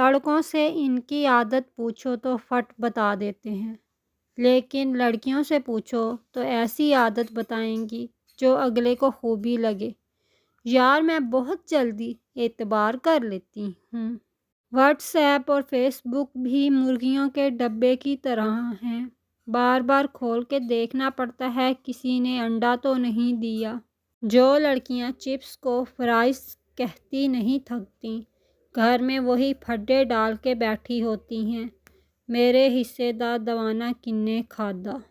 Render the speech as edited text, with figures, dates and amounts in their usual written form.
लड़कों से इनकी आदत पूछो तो फट बता देते हैं, लेकिन लड़कियों से पूछो तो ऐसी आदत बताएंगी जो अगले को खूबी लगे। यार मैं बहुत जल्दी एतबार कर लेती हूँ। व्हाट्सएप और फेसबुक भी मुर्गियों के डब्बे की तरह हैं। बार बार खोल के देखना पड़ता है किसी ने अंडा तो नहीं दिया। जो लड़कियां चिप्स को फ्राइज कहती नहीं थकती, घर में वही फड्डे डाल के बैठी होती हैं। मेरे हिस्से दा दवाना किन्ने खादा।